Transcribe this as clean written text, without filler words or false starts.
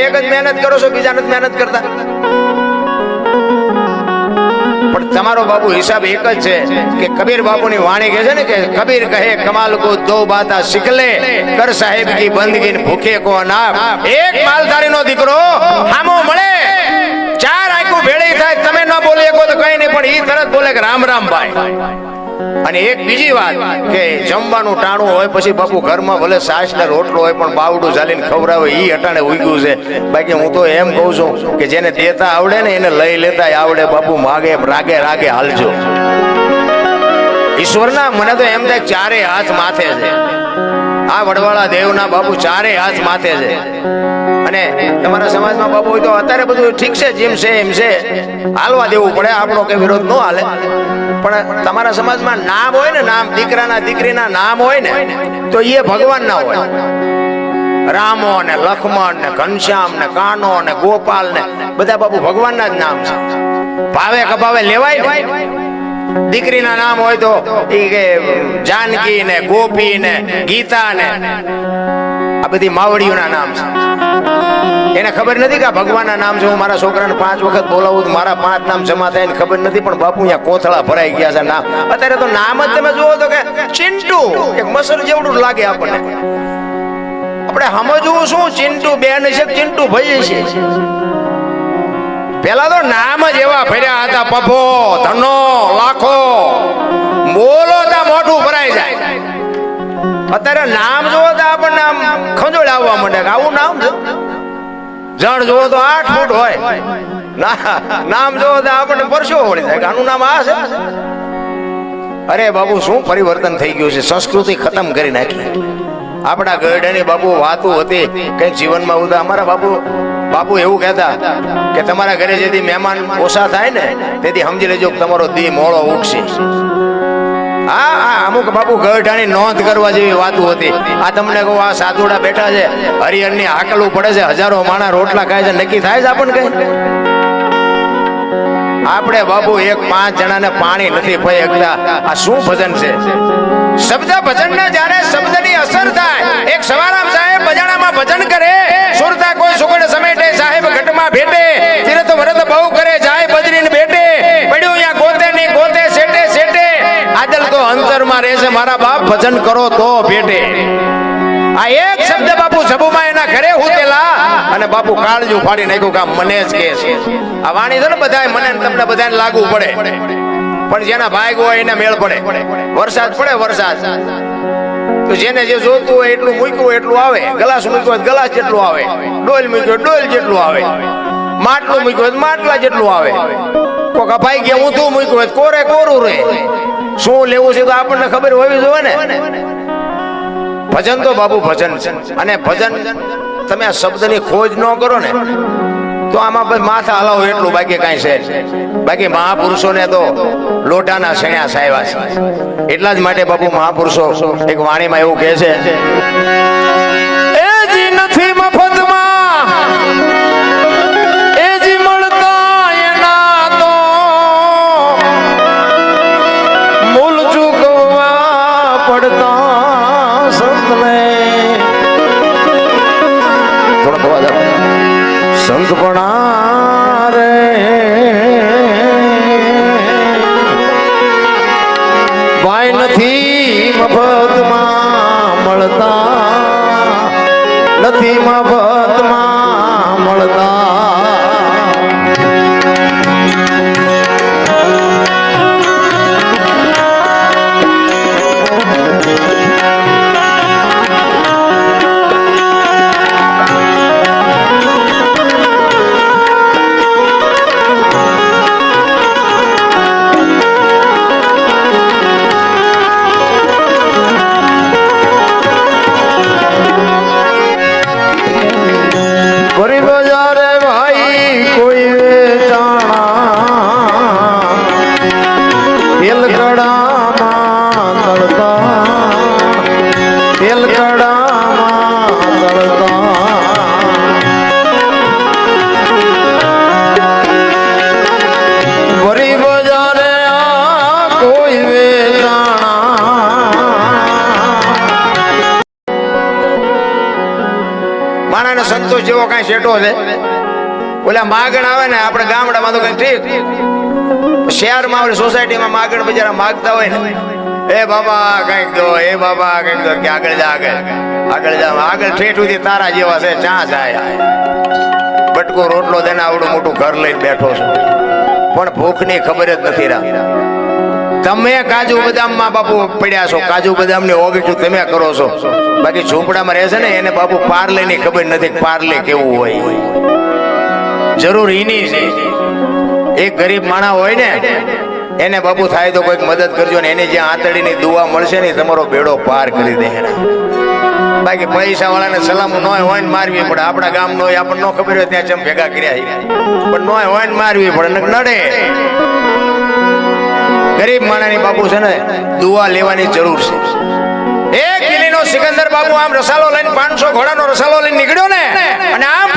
એક જ મહેનત કરો છો, બીજા નથી મહેનત કરતા. પણ તમારો બાપુ હિસાબ એક જ છે કે કબીર બાપુની વાણી કહે છે ને કે કબીર કહે કમાલ કો દો બાતા શીખ લે, કર સાહેબ કી બંદગી ભૂખે કો નાપ. એક માલધારી નો દીકરો હામો મળે, ચાર આંખું ભેળી થાય, તમે ન બોલી શકો તો કઈ નહીં, પણ ઈ તરત બોલે કે રામ રામ ભાઈ. અને એક બીજી વાત કે જમવાનું ટાણું હોય પછી બાપુ ઘરમાં ભલે સાસ ને રોટલો હોય પણ બાવડું ચાલીને ખવડાવે ઈ અટાણે ઉગ્યું છે. બાકી હું તો એમ કહું છું કે જેને દેતા આવડે ને એને લઈ લેતા આવડે. બાપુ માગે રાગે રાગે હાલજો. ઈશ્વરના મને તો એમ થાય ચારે હાથ માથે છે. આ વડવાળા દેવના બાપુ ચારે હાથ માથે છે. અને તમારા સમાજમાં બાપુ હોય તો અત્યારે બધું ઠીક છે, જેમ છે એમ છે, હાલવા દેવું પડે, આપણો કે વિરોધ ન હાલે. પણ તમારા સમાજમાં નામ હોય ને, નામ દીકરાના દીકરીના નામ હોય ને તો એ ભગવાન ના હોય. રામો ને લક્ષ્મણ ને ઘનશ્યામ ને કાનો ને ગોપાલ ને બધા બાપુ ભગવાનના જ નામ છે. ભાવે કભાવે લેવાય ને. દીકરીના નામ હોય તો એ કે જાનકી ને ગોપી ને ગીતા ને આ બધી માવડીઓના નામ છે. એને ખબર નથી કે ભગવાનના નામ છે. હું મારા છોકરાને 5 વખત બોલાવું તો મારા 5 નામ જમા થાય ખબર નથી, પણ બાપુ અહીંયા કોથળા ભરાઈ ગયા છે નામ. અત્યારે તો નામ જ તમે જુઓ તો કે ચિંટુ, એક મસર જેવડું લાગે આપણને. આપણે સમજવું શું, ચિંટુ બેન છે, ચિંટુ ભાઈ છે. પેલા તો નામ જ એવા ફર્યા હતા, પભો ધનો લાખો, બોલો તા મોઢું ભરાઈ જાય. અત્યારે નામ જોવો તો આપણને આમ ખંજોળ આવવા માંડે કે આવું નામ છે. જણ જોવો તો 8 ફૂટ હોય, નામ જોવો તો આપણને પરસેવો વળી જાય કે આનું નામ આ છે. અરે બાબુ શું પરિવર્તન થઈ ગયું છે, સંસ્કૃતિ ખતમ કરી નાખી. આપણા ગરડાની બાપુ વાતો હતી કઈ જીવનમાં ઉદા. અમારા બાપુ એવું કહેતા કે તમારા ઘરે જેથી મહેમાન ઓછા થાય ને તેથી સમજી લેજો કે તમારો દી મોળો ઉઠશે. હા, અમુક બાપુ ગરઢાની નોંધ કરવા જેવી વાતો હતી. આ તમને કહું, આ સાધુડા બેઠા છે, હરિહરની હાકલવું પડે છે, હજારો માણા રોટલા ખાય છે, નક્કી થાય છે આપણને કઈ? આપણે બાપુ 1-5 જણાને પાણી નથી પી શકતા. આ શું ભજન છે? શબ્દ ભજન ને જ્યારે શબ્દની અસર થાય. એક સવારામ સાહેબ બજાણામાં ભજન કરે, સુરતા કોઈ સુગડ સમેટે, સાહેબ ઘટમાં ભેટે, તીરથ વ્રત બહુ કરે, જાય બદરીને બેટે, પડ્યું અહીંયા ગોતે ની ગોતે, સેટે સેટે, આદલ તો અંતરમાં રહેશે, મારા બાપ ભજન કરો તો ભેટે. આ એક શબ્દ બાપુ સબુમાં એના ઘરે ઉતેલા અને બાપુ કાળજું ફાડી નાખ્યું કે મને જ કે છે. આ વાણી છે ને બધાય મને તમને બધાને લાગુ પડે, પણ જેના ભાગ હોય એને મેળ પડે. વરસાદ પડે, વરસાદ તો જેને જે જોતું હોય એટલું મૂક્યું હોય એટલું આવે. ગ્લાસ મૂક્યો હોય ગ્લાસ જેટલું આવે, ડોલ મૂક્યો ડોલ જેટલું આવે, માટલું મૂક્યું હોય માટલા જેટલું આવે. કોક ભાઈ ગયા ઊંધું મૂક્યું હોય કોરે કોરું રહે. શું લેવું છે તો આપણને ખબર હોવી જોઈએ ને. ભજન તો બાપુ ભજન છે. અને ભજન તમે આ શબ્દની ખોજ ન કરો ને તો આમાં માથા હલાવો એટલું, બાકી કાંઈ છે. બાકી મહાપુરુષોને તો લોટાના શણ્યા સાહેવા છે. એટલા જ માટે બાપુ મહાપુરુષો એક વાણીમાં એવું કહે છે, એ જી નથી મફતમાં, એ જી મળતા એના તો મૂલ ચૂકવવા પડતા સંતને. થોડો અવાજ આપો. સંતપણા રે ભાઈ નથી મફતમાં મળતા, નથી મફતમાં મળતા. સંતોષ જેવો કઈ શેઠો છે? ઓલા માગણ આવે ને આપણે ગામડામાં તો કઈ ઠીક, શહેરમાં ઓલી સોસાયટીમાં માગણ બિચારા માગતા હોય ને, એ બાબા કઈક દો, એ બાબા કઈક દો, કે આગળ જા, આગળ જા, આગળ ઠેઠ સુધી તારા જેવા છે, ચા જાય બટકો રોટલો દેને આવડું મોટું ઘર લઈને બેઠો છો, પણ ભૂખની ખબર જ નથી રાખતા. તમે કાજુ બદામમાં બાપુ પડ્યા છો, કાજુ બદામની ઓગીઠું તમે કરો છો, બાકી ઝૂંપડામાં રહે છે ને એને બાપુ પાર્લે ની ખબર નથી, પાર્લે કેવું હોય. જરૂર એની છે. એક ગરીબ માણસ હોય ને એને બાપુ થાય તો કોઈક મદદ કરજો ને, એને જ્યાં આંતડીની દુઆ મળશે ને તમારો બેડો પાર કરી દે. બાકી પૈસા વાળાને સલામ ન હોય ને મારવી પડે. આપણા ગામ નો આપણને ન ખબર હોય ત્યાં ચમ ભેગા કર્યા, પણ ન હોય ને મારવી પડે, નડે. ગરીબ માણસની બાપુ છે ને દુઆ લેવાની જરૂર છે. એક દિલ્હીનો સિકંદર બાપુ આમ રસાલો લઈને 500 ઘોડાનો રસાલો લઈને નીકળ્યો ને, અને આમ